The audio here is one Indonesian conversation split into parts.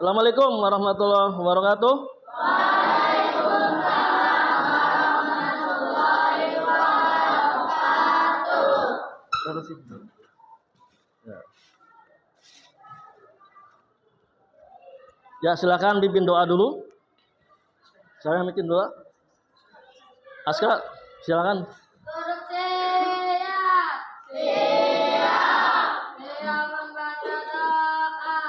Assalamualaikum warahmatullahi wabarakatuh. Ya, silakan pimpin doa dulu. Saya bikin doa. Aska, silakan. Saya membaca doa.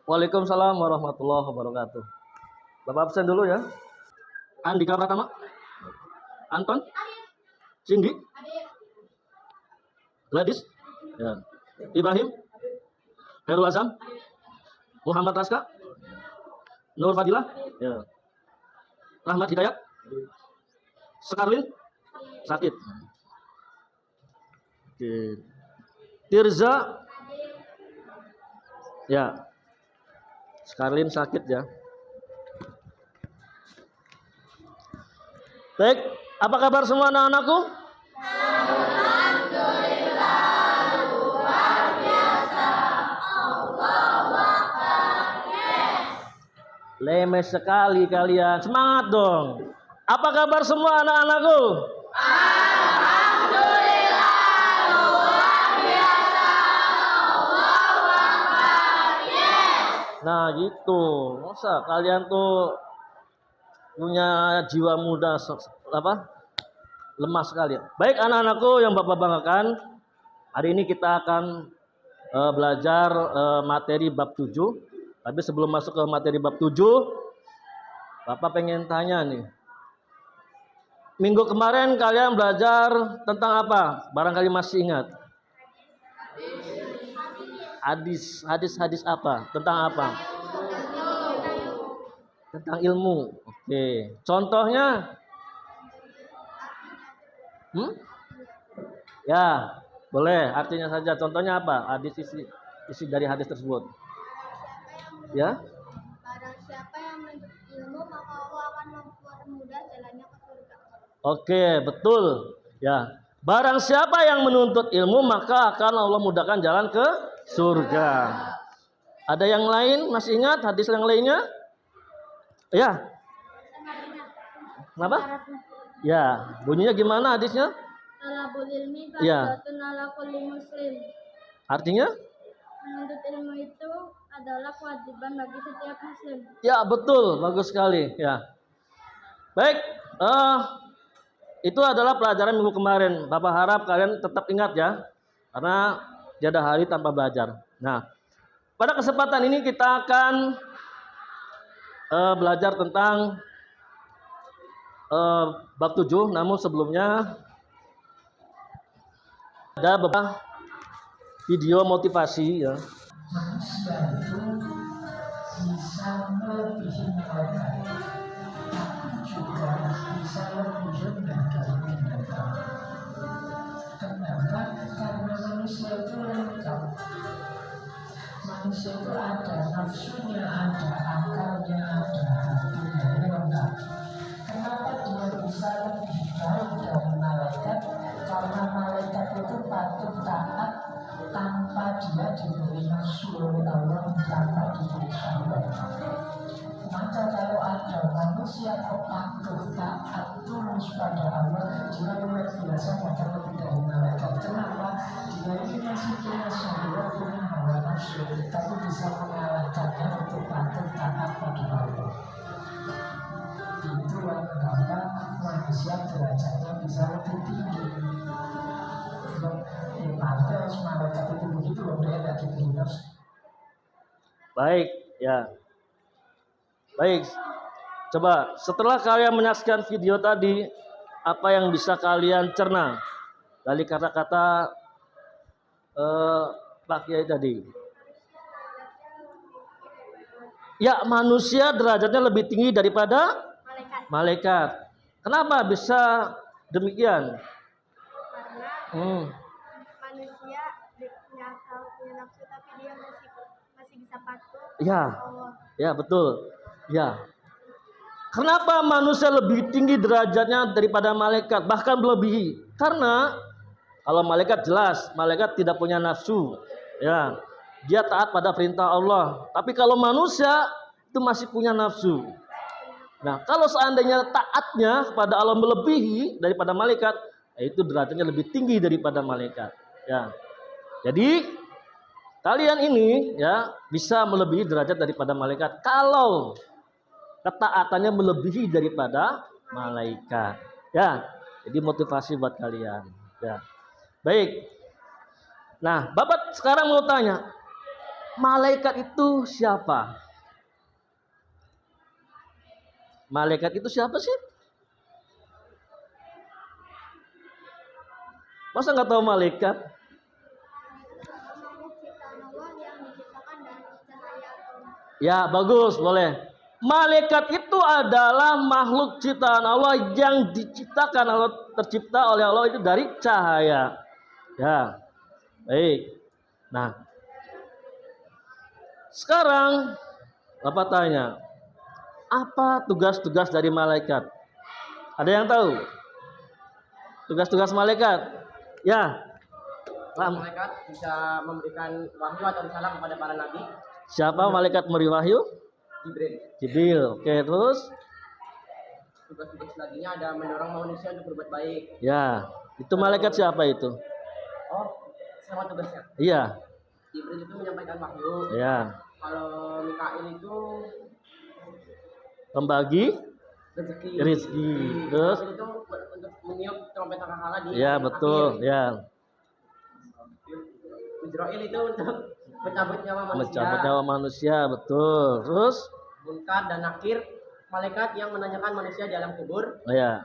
Waalaikumsalam warahmatullahi wabarakatuh. Bapak absen dulu ya. Andika Pratama, Anton, Cindy, Gladys, ya. Ibrahim, Khairul Azam, Muhammad Raska, Nur Fadilah, ya. Rahmat Hidayat, Sekarlin, sakit. Oke. Tirza, ya. Sekarlin sakit ya. Baik, apa kabar semua anak-anakku? Alhamdulillah, luar biasa. Allahu Akbar. Yes. Lemes sekali kalian. Semangat dong. Apa kabar semua anak-anakku? Alhamdulillah, luar biasa. Allahu Akbar. Yes. Nah gitu. Masa kalian tuh punya jiwa muda lemah sekali. Baik anak-anakku yang Bapak banggakan, hari ini kita akan belajar materi bab 7. Tapi sebelum masuk ke materi bab 7, Bapak pengen tanya nih. Minggu kemarin kalian belajar tentang apa? Barangkali masih ingat. Hadis apa? Tentang apa? Tentang ilmu. Oke. Contohnya? Ya, boleh. Artinya saja. Contohnya apa? Hadis isi dari hadis tersebut. Ya. Barang siapa yang menuntut ilmu, maka Allah akan mempermudah jalannya ke surga. Oke, betul. Ya. Barang siapa yang menuntut ilmu, maka akan Allah mudahkan jalan ke surga. Ada yang lain? Masih ingat hadis yang lainnya? Ya. Kenapa? Ya, bunyinya gimana hadisnya? Talabul ilmi Ya. fardhatun ala kulli muslim. Artinya? Menuntut ilmu itu adalah kewajiban bagi setiap muslim. Ya, betul. Bagus sekali. Ya. Baik, itu adalah pelajaran minggu kemarin. Bapak harap kalian tetap ingat ya. Karena tiada hari tanpa belajar. Nah, pada kesempatan ini kita akan belajar tentang bab 7, namun sebelumnya ada beberapa video motivasi ya. Manusia itu bisa melebihi mereka, tapi juga bisa lebih rendah dari mereka. Kenapa? Karena manusia itu lengkap. Manusia itu ada nafsunya, ada akalnya, ada hatinya, ini lengkap. Kenapa dia bisa lebih baik dari malaikat? Karena malaikat itu patut taat tanpa dia diberi nafsu oleh Allah, tanpa diberi syahwat. Maka kalau ada manusia kok patuh taat tulus pada Allah, dia luar biasa, maka lebih dari malaikat. Kenapa? Dia ini masih punya syahwat, punya hawa nafsu, tapi bisa mengalahkannya untuk patuh taat pada Allah. itu kenapa manusia derajatnya bisa lebih tinggi. Pantas malaikat itu begitu loh, dia tidak diberi nafsu. Baik, ya. Baik. Coba setelah kalian menyaksikan video tadi, apa yang bisa kalian cerna dari kata-kata Pak Kiai tadi? Ya, manusia derajatnya lebih tinggi daripada Malaikat. malaikat. Kenapa bisa demikian? Karena manusia punya nafsu tapi dia masih bisa patuh Ya, sama Allah. ya betul. Ya. Kenapa manusia lebih tinggi derajatnya daripada malaikat, bahkan melebihi? Karena kalau malaikat jelas, malaikat tidak punya nafsu. Ya. Dia taat pada perintah Allah. Tapi kalau manusia itu masih punya nafsu. Nah, kalau seandainya taatnya kepada Allah melebihi daripada malaikat, itu derajatnya lebih tinggi daripada malaikat. Ya. Jadi kalian ini ya bisa melebihi derajat daripada malaikat kalau ketaatannya melebihi daripada malaikat. Ya. Jadi motivasi buat kalian. Ya. Baik. Nah, Bapak sekarang mau tanya, malaikat itu siapa? Malaikat itu siapa sih? Masa nggak tahu malaikat? Makhluk ciptaan Allah yang diciptakan dari cahaya atau Ya, bagus, boleh. Malaikat itu adalah makhluk ciptaan Allah yang diciptakan Allah, tercipta oleh Allah itu dari cahaya. Ya. Baik. Nah, sekarang Bapak tanya, apa tugas-tugas dari malaikat? Ada yang tahu? Tugas-tugas malaikat? Ya. Malaikat bisa memberikan wahyu atau risalah kepada para nabi. Siapa malaikat memberi wahyu? Jibril. Jibril. Oke, terus? Tugas-tugas selanjutnya ada mendorong manusia untuk berbuat baik. Ya. Itu malaikat siapa itu? Oh, sama tugasnya. Iya. Jibril itu menyampaikan wahyu. Ya. Kalau Mikail itu Pembagi rezeki. rezeki. Terus? Mikail itu untuk meniup trompet sangkakala di Ya, betul. akhir. Ya. Israel itu untuk mencabut nyawa manusia. Mencabut nyawa manusia, betul. Terus? Munkar dan Nakir, malaikat yang menanyakan manusia di alam kubur. Oh ya.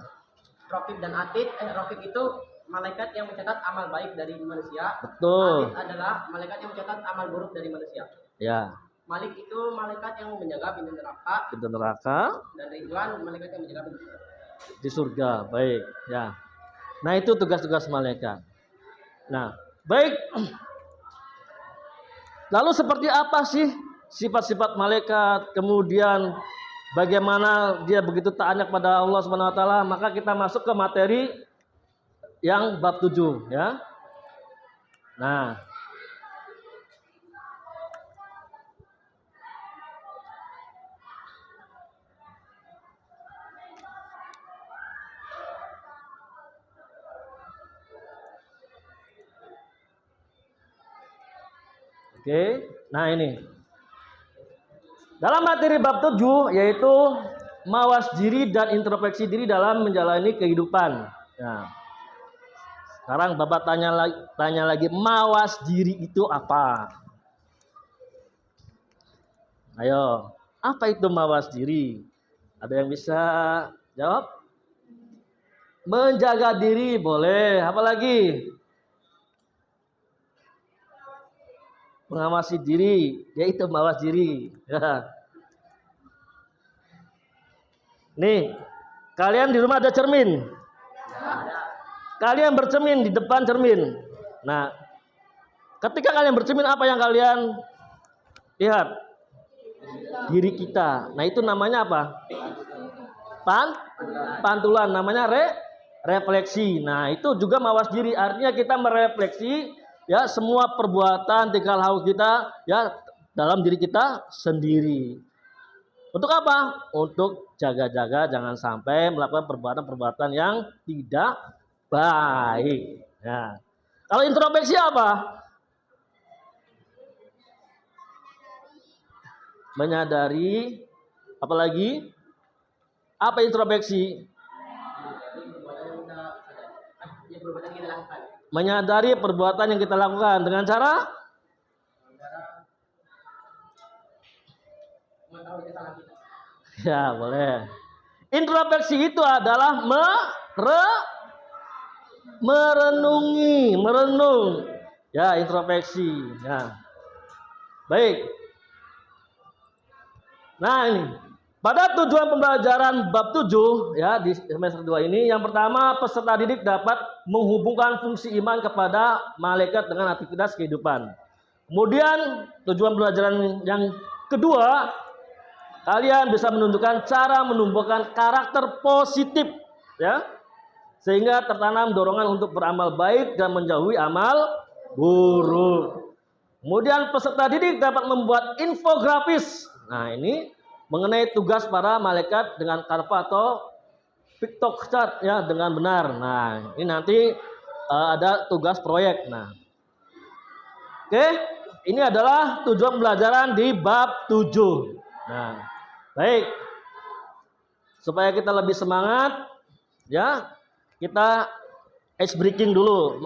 Rokib dan Atid, Rokib itu malaikat yang mencatat amal baik dari manusia. Betul. Atid adalah malaikat yang mencatat amal buruk dari manusia. Ya. Malik itu malaikat yang menjaga pintu neraka. Pintu neraka Dan Ridwan malaikat yang menjaga pintu surga. di surga. Baik, ya. Nah, itu tugas-tugas malaikat. Nah, baik. Lalu seperti apa sih sifat-sifat malaikat? Kemudian bagaimana dia begitu taatnya kepada Allah Subhanahu wa taala? Maka kita masuk ke materi yang bab 7 ya. Nah, oke. Nah, ini. Dalam materi bab 7 yaitu mawas diri dan introspeksi diri dalam menjalani kehidupan. Nah, sekarang Bapak tanya lagi, mawas diri itu apa? Ayo, apa itu mawas diri? Ada yang bisa jawab? Menjaga diri boleh, apa lagi? Mengawasi diri, yaitu mawas diri. Ya. Nih, kalian di rumah ada cermin. Kalian bercermin di depan cermin. Nah, ketika kalian bercermin, apa yang kalian lihat? Diri kita. Nah, itu namanya apa? Pantulan. Namanya refleksi. Nah, itu juga mawas diri. Artinya kita merefleksi ya semua perbuatan, tingkah laku kita ya dalam diri kita sendiri. Untuk apa? Untuk jaga-jaga jangan sampai melakukan perbuatan-perbuatan yang tidak baik. Ya. Kalau introspeksi apa? Menyadari, apalagi Apa introspeksi? Perbuatan yang kita lakukan. Menyadari perbuatan yang kita lakukan dengan cara Mengetahui kesalahan kita. ya, boleh. Introspeksi itu adalah merenung. Ya, introspeksi. Ya. Baik. Nah, ini. Pada tujuan pembelajaran bab 7 ya di semester 2 ini, yang pertama peserta didik dapat menghubungkan fungsi iman kepada malaikat dengan aktivitas kehidupan. Kemudian tujuan pembelajaran yang kedua, kalian bisa menunjukkan cara menumbuhkan karakter positif ya, sehingga tertanam dorongan untuk beramal baik dan menjauhi amal buruk. Kemudian peserta didik dapat membuat infografis. Nah, ini mengenai tugas para malaikat dengan karpa atau pictochart ya dengan benar. Nah, ini nanti ada tugas proyek. Nah, oke, ini adalah tujuan pembelajaran di bab 7. Nah, baik. Supaya kita lebih semangat ya, kita ice breaking dulu.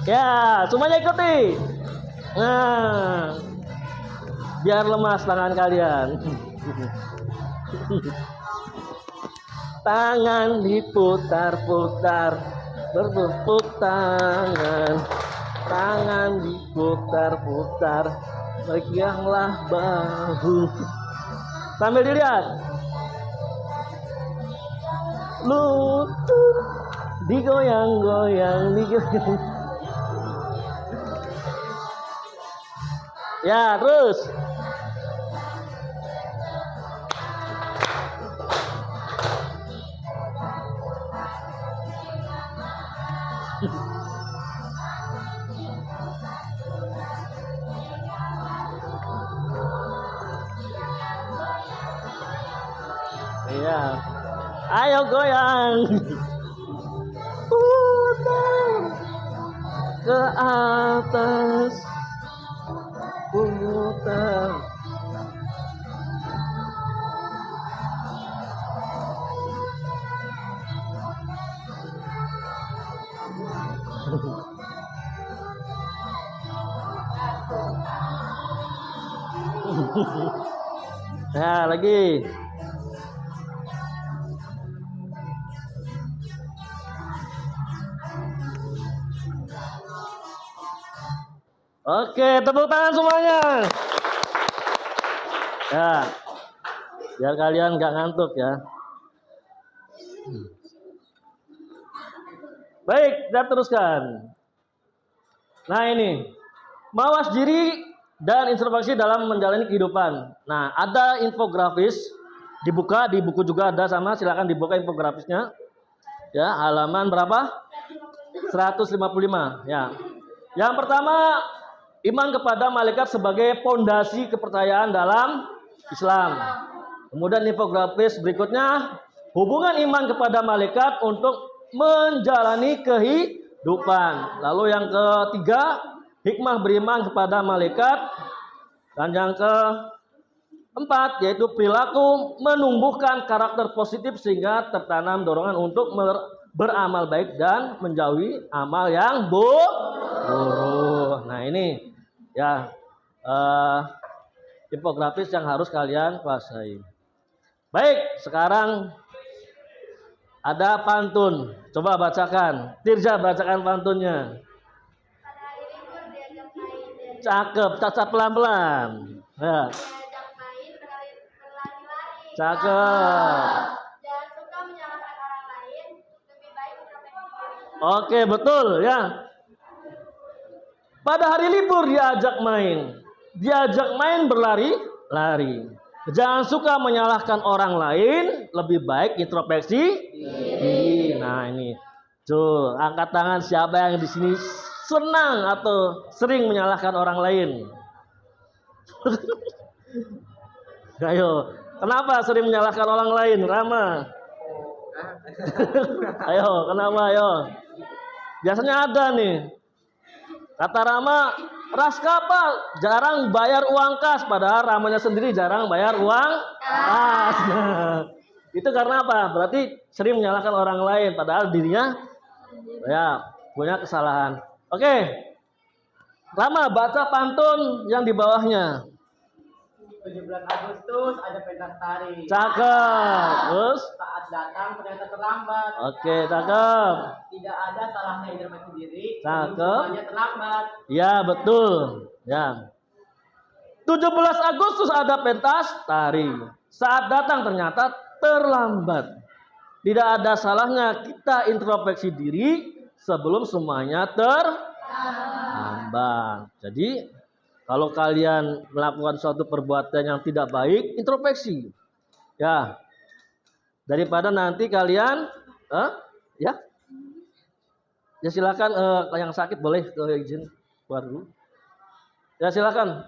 Ya, semuanya ikuti. Nah, biar lemas tangan kalian. Tangan diputar-putar, bertepuk tangan. Tangan diputar-putar, meganglah bahu. Sambil dilihat. Lutut digoyang-goyang, digoyang. Ya, terus. Iya. Ayo goyang. Putar ke atas. Putar. Nah, lagi. Oke, tepuk tangan semuanya. Ya, biar kalian nggak ngantuk ya. Baik, kita teruskan. Nah, ini mawas diri dan introspeksi dalam menjalani kehidupan. Nah, ada infografis dibuka di buku juga ada sama, silakan dibuka infografisnya. Ya, halaman berapa? 155. Ya. Yang pertama, iman kepada malaikat sebagai pondasi kepercayaan dalam Islam. Kemudian infografis berikutnya, hubungan iman kepada malaikat untuk menjalani kehidupan. Lalu yang ketiga, hikmah beriman kepada malaikat. Dan yang keempat, yaitu perilaku menumbuhkan karakter positif sehingga tertanam dorongan untuk beramal baik dan menjauhi amal yang buruk. Nah, ini ya infografis yang harus kalian kuasai. Baik, sekarang ada pantun. Coba bacakan. Tirza, bacakan pantunnya. Pada hari libur diajak main, Cakep, cacat pelan-pelan. Ya. diajak main berlari-lari. Cakep. Jangan suka menyalahkan orang lain, lebih baik introspeksi diri. Oke, betul ya. Pada hari libur diajak main berlari-lari. Jangan suka menyalahkan orang lain, lebih baik introspeksi diri. Nah, ini. Tuh, angkat tangan siapa yang di sini senang atau sering menyalahkan orang lain. Ayo, kenapa sering menyalahkan orang lain, Rama? Ayo, kenapa ayo? Biasanya ada nih. Kata Rama, Raskapa jarang bayar uang kas, padahal ramanya sendiri jarang bayar uang kas. Nah, itu karena apa? Berarti sering menyalahkan orang lain, padahal dirinya ya punya kesalahan. Oke, Rama baca pantun yang di bawahnya. 17 Agustus ada pentas tari. Cakep. Terus? Saat datang ternyata terlambat. Oke, cakep. Tidak ada salahnya introspeksi diri. Cakep. Semuanya terlambat. Ya, betul. Ya. 17 Agustus ada pentas tari. Saat datang ternyata terlambat. Tidak ada salahnya kita introspeksi diri sebelum semuanya terlambat. Jadi, kalau kalian melakukan suatu perbuatan yang tidak baik, introspeksi. Ya. Daripada nanti kalian ya. Ya silakan yang sakit boleh izin keluar dulu. Ya silakan.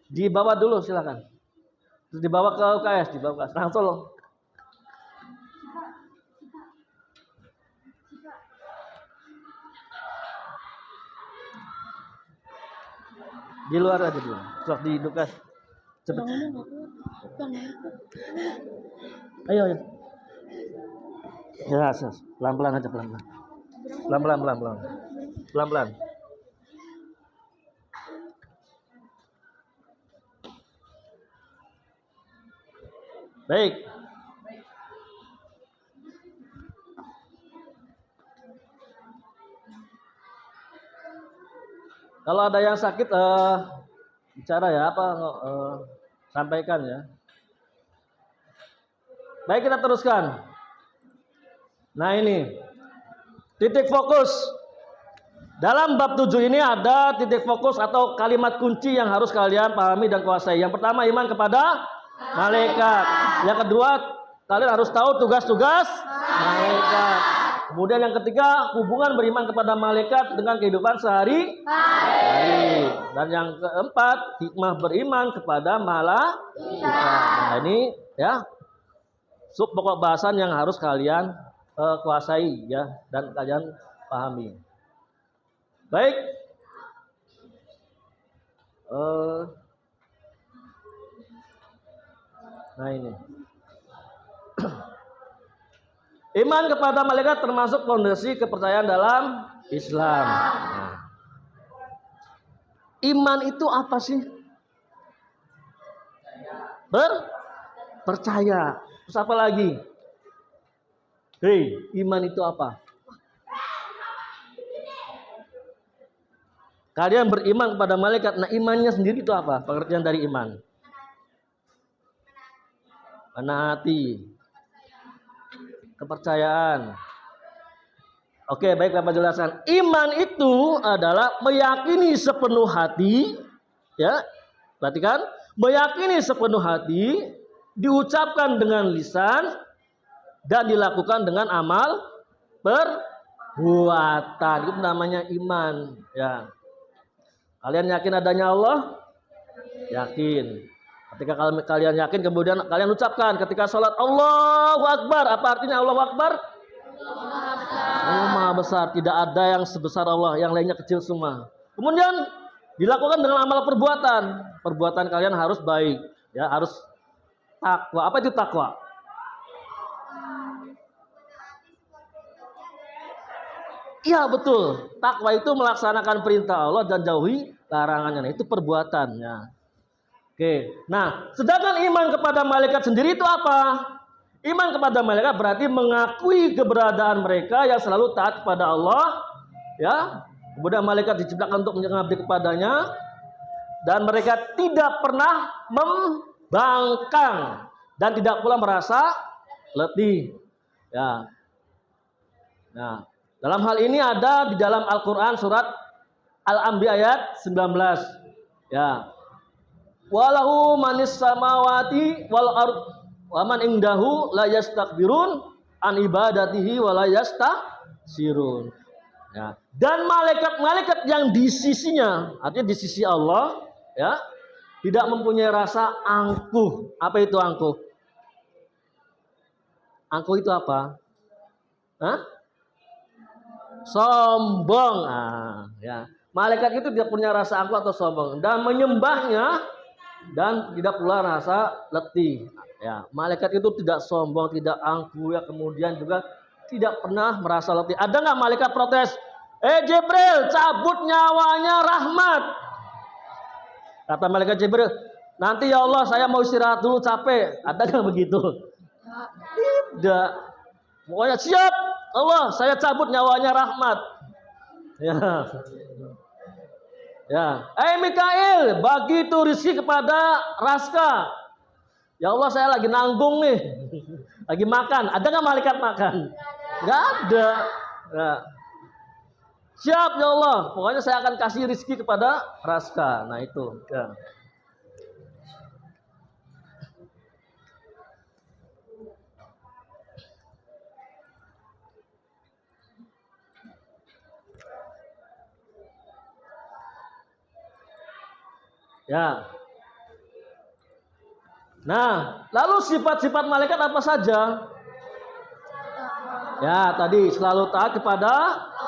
Dibawa dulu silakan. Terus dibawa ke UKS, langsung. Di luar aja dulu. Sok di UKS. Cepet. Ayo. Ya, pelan-pelan aja, pelan-pelan. Pelan-pelan. Baik. Kalau ada yang sakit bicara ya, sampaikan ya. Baik, kita teruskan. Nah ini titik fokus. Dalam bab 7 ini ada titik fokus atau kalimat kunci yang harus kalian pahami dan kuasai. Yang pertama, iman kepada malaikat. Yang kedua, kalian harus tahu tugas-tugas malaikat. Kemudian yang ketiga, hubungan beriman kepada malaikat dengan kehidupan sehari-hari. Dan yang keempat, hikmah beriman kepada malaikat. Nah ini ya sub pokok bahasan yang harus kalian kuasai ya dan kalian pahami. Baik. Nah ini. Iman kepada malaikat termasuk fondasi kepercayaan dalam Islam. Nah. Iman itu apa sih? Percaya. Terus apa lagi? Hei, iman itu apa? Kalian beriman kepada malaikat. Nah, imannya sendiri itu apa? Pengertian dari iman. Menaati. Kepercayaan. Oke, baik Bapak jelaskan. Iman itu adalah meyakini sepenuh hati, ya. Perhatikan, meyakini sepenuh hati, diucapkan dengan lisan dan dilakukan dengan amal perbuatan. Itu namanya iman, ya. Kalian yakin adanya Allah? Yakin. Ketika kalian yakin, kemudian kalian ucapkan ketika sholat Allahu Akbar. Apa artinya Allahu Akbar? Allah Maha Besar. Tidak ada yang sebesar Allah, yang lainnya kecil semua. Kemudian dilakukan dengan amal perbuatan. Perbuatan kalian harus baik, ya, harus takwa. Apa itu takwa? Iya betul. Takwa itu melaksanakan perintah Allah dan jauhi larangannya. Nah, itu perbuatannya. Oke. Nah, sedangkan iman kepada malaikat sendiri itu apa? Iman kepada malaikat berarti mengakui keberadaan mereka yang selalu taat kepada Allah, ya. Kemudian malaikat diciptakan untuk mengabdi kepadanya dan mereka tidak pernah membangkang dan tidak pula merasa letih. Ya. Nah, dalam hal ini ada di dalam Al-Qur'an surat Al-Anbiya ayat 19. Ya. Walahu manis samawati wal ard wa man indahu la yastakbirun an ibadatihi wa la yastasirun. Ya. Dan malaikat-malaikat yang di sisinya, artinya di sisi Allah, ya, tidak mempunyai rasa angkuh. Apa itu angkuh? Angkuh itu apa? Hah? sombong. Nah, ya. Malaikat itu tidak punya rasa angkuh atau sombong dan menyembahnya dan tidak pula rasa letih. Ya, malaikat itu tidak sombong, tidak angkuh ya, kemudian juga tidak pernah merasa letih. Ada nggak malaikat protes? Jibril, cabut nyawanya Rahmat. Kata malaikat Jibril, nanti ya Allah saya mau istirahat dulu capek. Ada nggak begitu? Tidak. Pokoknya siap Allah, saya cabut nyawanya Rahmat. Ya. Ya, Mikail, bagi itu rezeki kepada Raska. Ya Allah, saya lagi nanggung nih, lagi makan. Ada nggak malaikat makan? Nggak ada. Ya. Siap ya Allah, pokoknya saya akan kasih rezeki kepada Raska. Nah itu. Ya. Ya. Nah, lalu sifat-sifat malaikat apa saja? Ya, tadi selalu taat kepada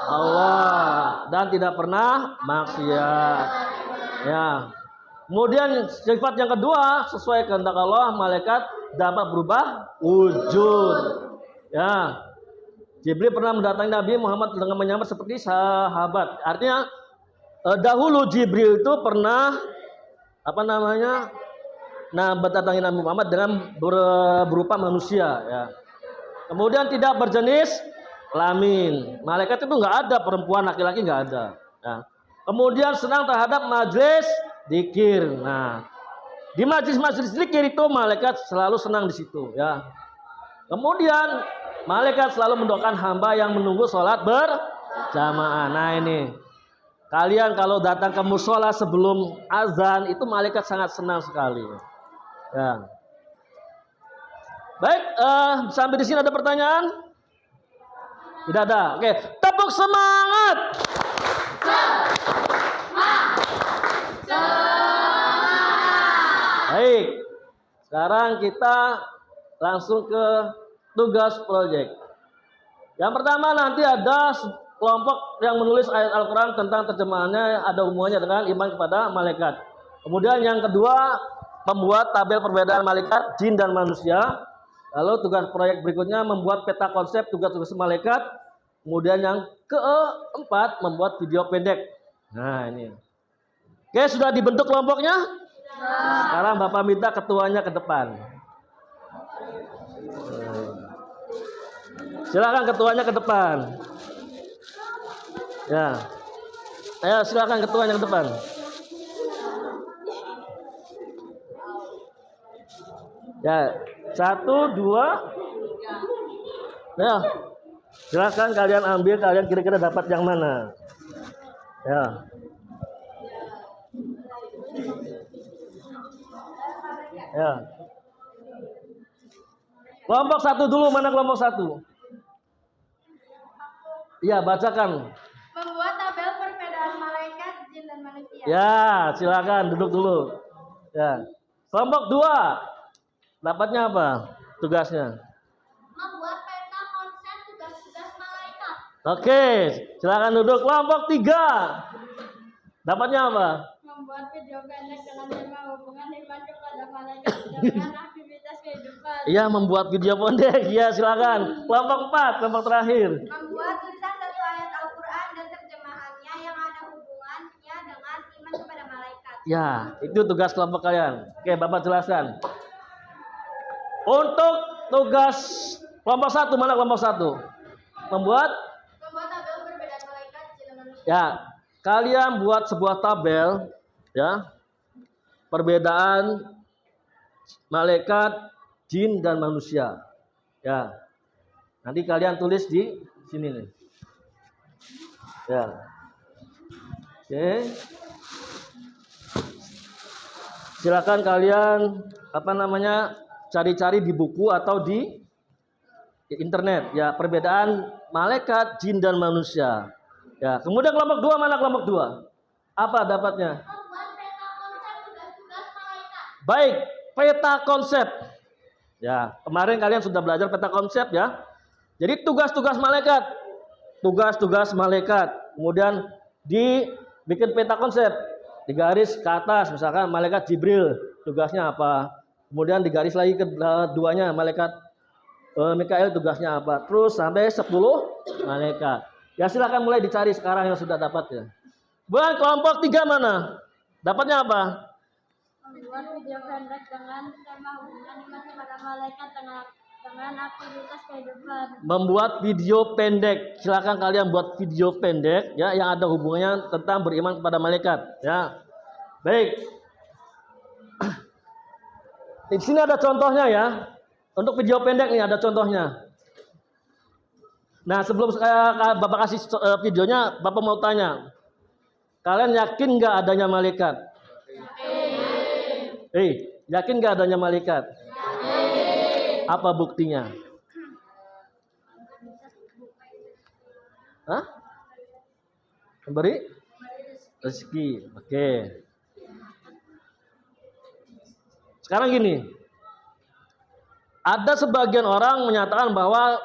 Allah dan tidak pernah maksiat. Ya. Kemudian sifat yang kedua, sesuai kehendak Allah, malaikat dapat berubah wujud. Ya. Jibril pernah mendatangi Nabi Muhammad dengan menyamar seperti sahabat. Artinya dahulu Jibril itu pernah berdatangi Nabi Muhammad dengan berupa manusia ya. Kemudian tidak berjenis kelamin. Malaikat itu nggak ada perempuan laki-laki nggak ada. Ya. Kemudian senang terhadap majlis dzikir. Nah, di majlis dzikir itu malaikat selalu senang di situ ya. Kemudian malaikat selalu mendoakan hamba yang menunggu sholat berjamaah. Nah ini. Kalian kalau datang ke mushola sebelum azan itu malaikat sangat senang sekali. Ya. Baik, sampai di sini ada pertanyaan? Tidak ada. Oke, tepuk semangat. Baik. Sekarang kita langsung ke tugas proyek. Yang pertama nanti ada kelompok yang menulis ayat Al-Quran tentang terjemahannya ada hubungannya dengan iman kepada malaikat. Kemudian yang kedua, membuat tabel perbedaan malaikat, jin dan manusia. Lalu tugas proyek berikutnya membuat peta konsep tugas-tugas malaikat. Kemudian yang keempat, membuat video pendek. Nah ini. Oke, sudah dibentuk kelompoknya? Sekarang Bapak minta ketuanya ke depan. Silakan ketuanya ke depan. Ya, silakan ketuanya ke depan. Ya, 1, 2. Ya, silakan kalian ambil. Kalian kira-kira dapat yang mana? Ya. Ya. Kelompok 1 dulu, mana kelompok 1? Iya, bacakan. Membuat tabel perbedaan malaikat, jin dan manusia. Ya, silakan duduk dulu. Ya. Kelompok 2. Dapatnya apa? Tugasnya. Membuat peta konsep tugas-tugas malaikat. Oke, silakan duduk. Kelompok 3. Dapatnya apa? Membuat video pendek dengan tema hubungan iman kepada malaikat dengan aktivitas kehidupan. Iya, membuat video pendek. Iya, silakan. Kelompok 4, kelompok terakhir. Membuat tulisan satu ayat Al-Quran dan terjemahannya yang ada hubungannya dengan iman kepada malaikat. Ya, itu tugas kelompok kalian. Oke, Bapak jelaskan. Untuk tugas kelompok 1, mana kelompok 1? Membuat tabel perbedaan malaikat, jin dan manusia. ya, kalian buat sebuah tabel ya. Perbedaan malaikat, jin dan manusia. Ya. Nanti kalian tulis di sini nih. Ya. Oke. Silakan kalian cari-cari di buku atau di internet ya, perbedaan malaikat, jin dan manusia. Ya, kemudian kelompok 2, mana kelompok 2? Apa dapatnya? Membuat peta konsep tugas-tugas malaikat. Baik, peta konsep. Ya, kemarin kalian sudah belajar peta konsep ya. Jadi tugas-tugas malaikat. tugas-tugas malaikat. Kemudian dibikin peta konsep, digaris ke atas, misalkan malaikat Jibril tugasnya apa. Kemudian digaris lagi ke duanya malaikat Mikael tugasnya apa. Terus sampai 10 malaikat. Ya silakan mulai dicari sekarang yang sudah dapat ya. Bukan kelompok 3 mana? Dapatnya apa? Membuat video pendek dengan tema hubungan iman kepada malaikat dengan aktivitas kehidupan. Membuat video pendek. Silakan kalian buat video pendek ya yang ada hubungannya tentang beriman kepada malaikat ya. Baik. Di sini ada contohnya ya. Untuk video pendek nih ada contohnya. Nah, sebelum Bapak kasih videonya, Bapak mau tanya. Kalian yakin nggak adanya malaikat? Yakin nggak adanya malaikat? Apa buktinya? Hah? Memberi rezeki. Oke. Sekarang gini. Ada sebagian orang menyatakan bahwa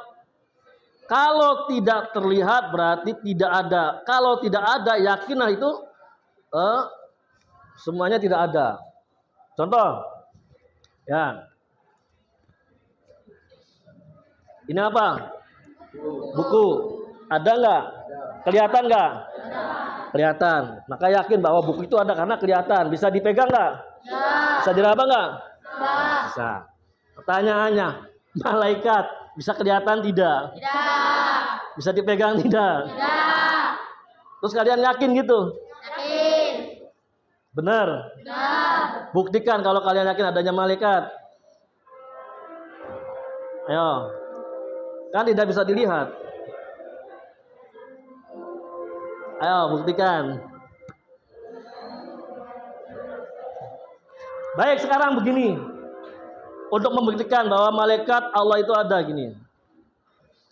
kalau tidak terlihat berarti tidak ada. Kalau tidak ada, yakinlah itu semuanya tidak ada. Contoh, ya, ini apa? Buku. Ada nggak? Kelihatan nggak? Kelihatan. Maka yakin bahwa buku itu ada karena kelihatan. Bisa dipegang nggak? Bisa diraba nggak? Bisa. Pertanyaannya, malaikat bisa kelihatan tidak? Tidak. Bisa dipegang tidak? Tidak. Terus kalian yakin gitu? Yakin. Benar? Benar. Buktikan kalau kalian yakin adanya malaikat. Ayo. Kan tidak bisa dilihat. Ayo buktikan. Baik, sekarang begini. Untuk membuktikan bahwa malaikat Allah itu ada gini.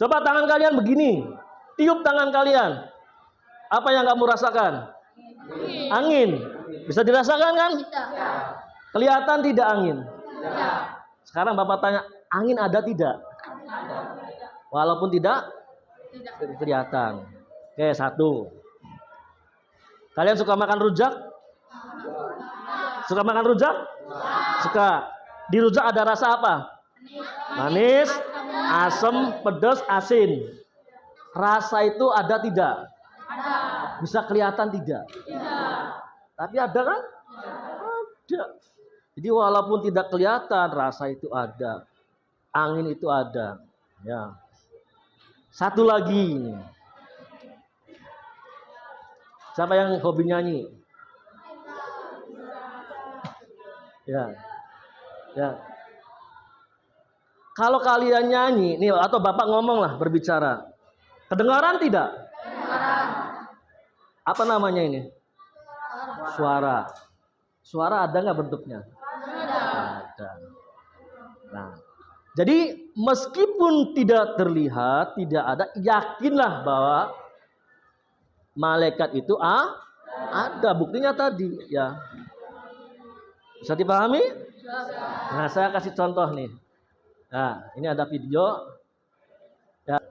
Coba tangan kalian begini. Tiup tangan kalian. Apa yang kamu rasakan? Angin. Bisa dirasakan kan? Bisa. Kelihatan tidak angin? Tidak. Sekarang Bapak tanya, angin ada tidak? Walaupun tidak kelihatan. Oke, 1. Kalian suka makan rujak? Suka makan rujak? Suka. Di rujak ada rasa apa? Manis, asam, pedas, asin. Rasa itu ada tidak? Ada. Bisa kelihatan tidak? Tidak. Tapi ada kan? Ada. Jadi walaupun tidak kelihatan, rasa itu ada. Angin itu ada. Ya. Satu lagi. Siapa yang hobi nyanyi? Ya. Ya. Kalau kalian nyanyi, nih atau Bapak ngomong lah berbicara. Kedengaran tidak? Kedengaran. Apa namanya ini? Suara. Suara ada nggak bentuknya? Ada. Nah, jadi meskipun tidak terlihat, tidak ada, yakinlah bahwa malaikat itu ada. Buktinya tadi, ya. Bisa dipahami? Nah, saya kasih contoh nih. Nah, ini ada video. Ya.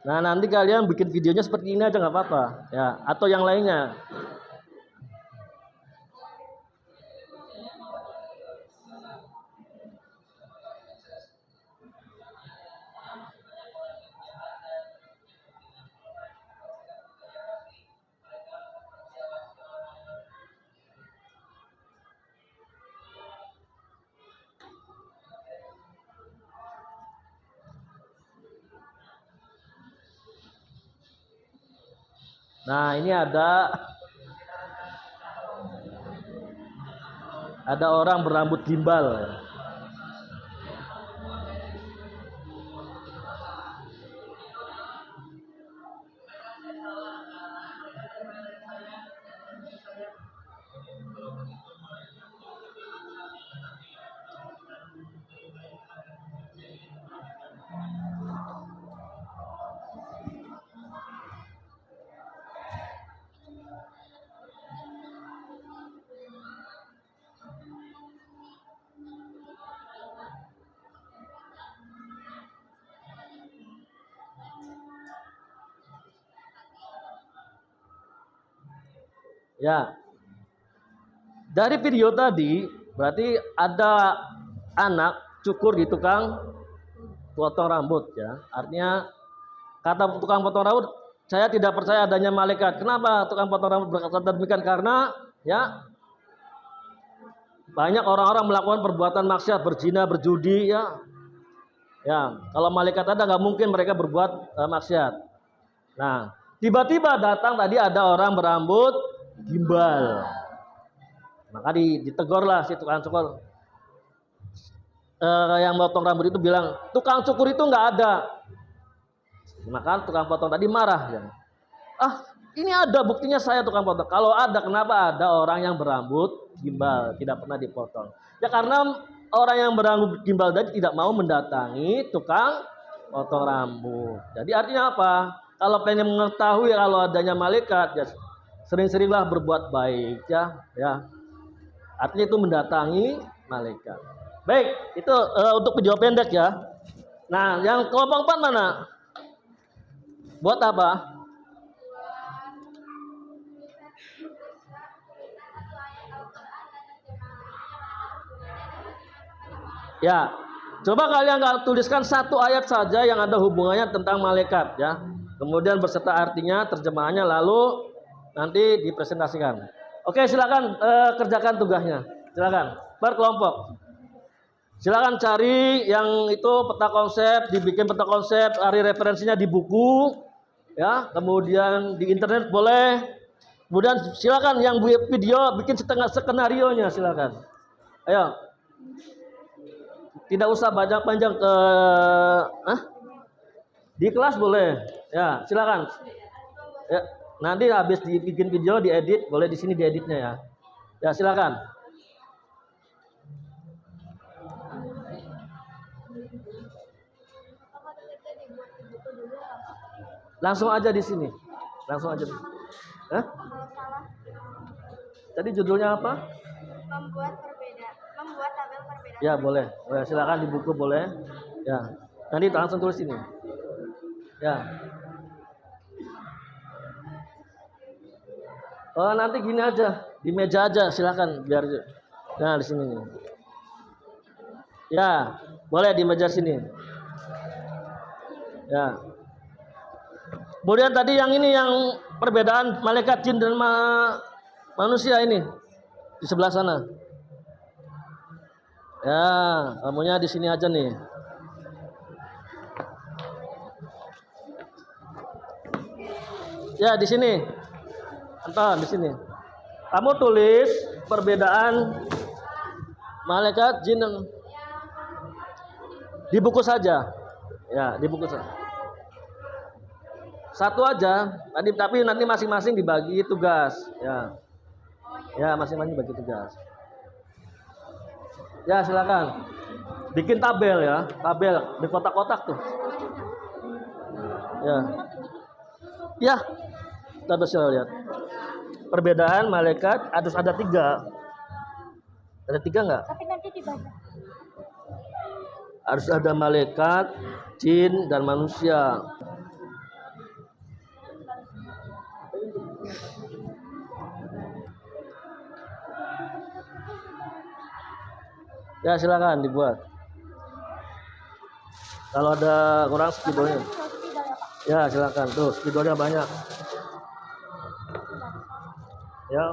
Nah, nanti kalian bikin videonya seperti ini aja nggak apa-apa, ya, atau yang lainnya. Nah, ini ada orang berambut gimbal. Ya, dari video tadi berarti ada anak cukur di tukang potong rambut ya. Artinya kata tukang potong rambut, saya tidak percaya adanya malaikat. Kenapa tukang potong rambut berkata demikian? Karena ya banyak orang-orang melakukan perbuatan maksiat, berzina, berjudi ya. Ya, kalau malaikat ada nggak mungkin mereka berbuat maksiat. Nah, tiba-tiba datang tadi ada orang berambut gimbal. Maka ditegurlah si tukang cukur. Yang potong rambut itu bilang, tukang cukur itu nggak ada. Maka tukang potong tadi marah ya. Ah, ini ada buktinya saya tukang potong. Kalau ada, kenapa ada orang yang berambut gimbal tidak pernah dipotong? Ya karena orang yang berambut gimbal tadi tidak mau mendatangi tukang potong rambut. Jadi artinya apa? Kalau pengen mengetahui kalau adanya malaikat, ya sering-seringlah berbuat baik ya. Ya, artinya itu mendatangi malaikat. Baik, itu untuk video pendek ya. Nah, yang kelompok 4 mana? Buat apa? Ya, coba kalian tuliskan satu ayat saja yang ada hubungannya tentang malaikat ya. Kemudian berserta artinya, terjemahannya, lalu nanti dipresentasikan. Oke, silakan kerjakan tugasnya. Silakan berkelompok. Silakan cari yang itu peta konsep, dibikin peta konsep, cari referensinya di buku, ya. Kemudian di internet boleh. Kemudian silakan yang video bikin setengah skenario-nya silakan. Ayo. Tidak usah banyak panjang ke di kelas boleh. Ya, silakan. Ya, nanti habis dibikin video diedit, boleh di sini dieditnya ya. Ya, silakan. Langsung aja di sini. Langsung aja. Hah? Tadi judulnya apa? Membuat tabel perbedaan. Ya, boleh. Boleh, silakan di buku boleh. Ya. Nanti langsung tulis ini. Ya. Oh, nanti gini aja, di meja aja silakan biar. Nah, di sini. Ya, boleh di meja sini. Ya. Kemudian tadi yang ini yang perbedaan malaikat jin dan manusia ini di sebelah sana. Ya, kamunya di sini aja nih. Ya, di sini. Anton, di sini. Kamu tulis perbedaan malaikat jin dan di buku saja. Ya, di buku saja. Satu aja, tapi nanti masing-masing dibagi tugas, ya. Ya, masing-masing bagi tugas. Ya, silakan. Bikin tabel ya, tabel di kotak-kotak tuh. Ya. Ya. Kita bisa lihat. Perbedaan malaikat harus ada 3. Ada 3 enggak? Tapi nanti dibaca. Harus ada malaikat, jin dan manusia. Ya, silakan dibuat. Kalau ada kurang spidolnya. Ya, silakan. Tuh, spidolnya banyak. Ya.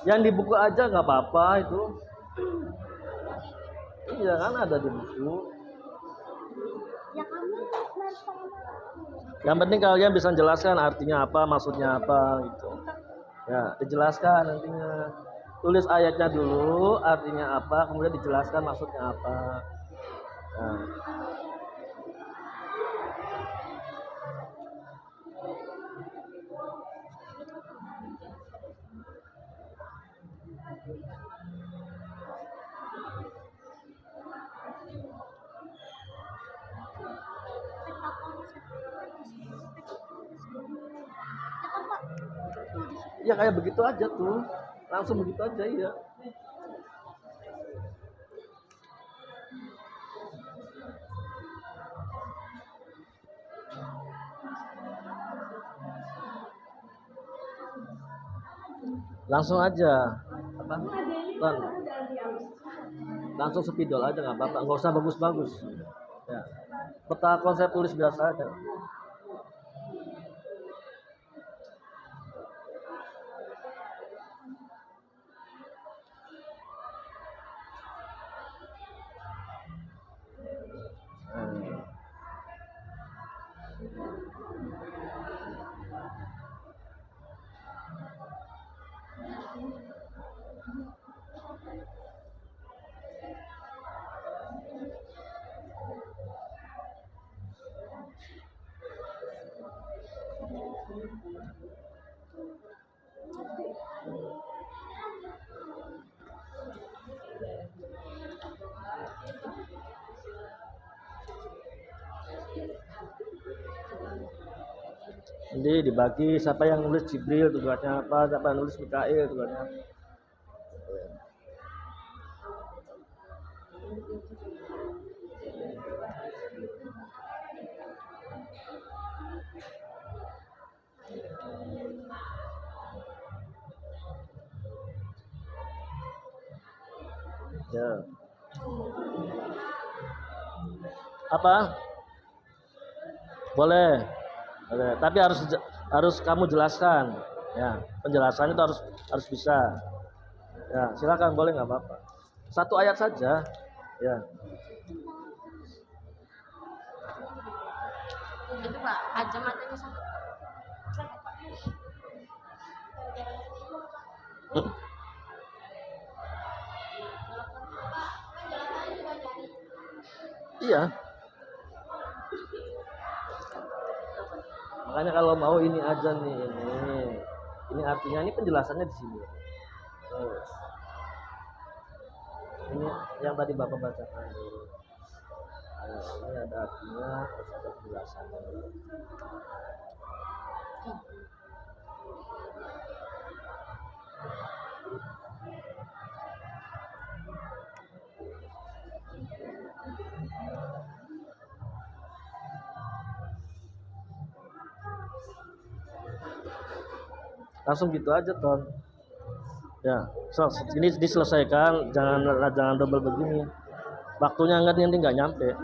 Yang di buku aja nggak apa-apa itu. Iya kan ada di buku. Ya kamu Yang penting kalian bisa jelaskan artinya apa, maksudnya apa gitu. Ya, dijelaskan nantinya. Tulis ayatnya dulu, artinya apa, kemudian dijelaskan maksudnya apa. Nah. Ya kayak begitu aja tuh. Langsung begitu aja ya. Langsung aja. Apa? Lan. Langsung spidol aja nggak apa-apa. Nggak usah bagus-bagus. Ya. Peta konsep tulis biasa aja. Hmm. Jadi dibagi siapa yang nulis Jibril tugasnya apa, siapa yang nulis Mikail tugasnya apa. Ya. Apa? Boleh. Boleh. Tapi harus kamu jelaskan. Ya, penjelasannya itu harus bisa. Ya, silakan boleh nggak apa-apa. Satu ayat saja. Ya. Itu Pak, kacamatanya satu. Iya. Makanya kalau mau ini aja nih ini. Ini artinya ini penjelasannya di sini. Oh. Ini yang tadi Bapak bacakan dulu. Ini ada artinya, terus ada penjelasannya. Langsung gitu aja, Ton. Ya, ini diselesaikan, jangan double begini. Waktunya nanti nggak nyampe.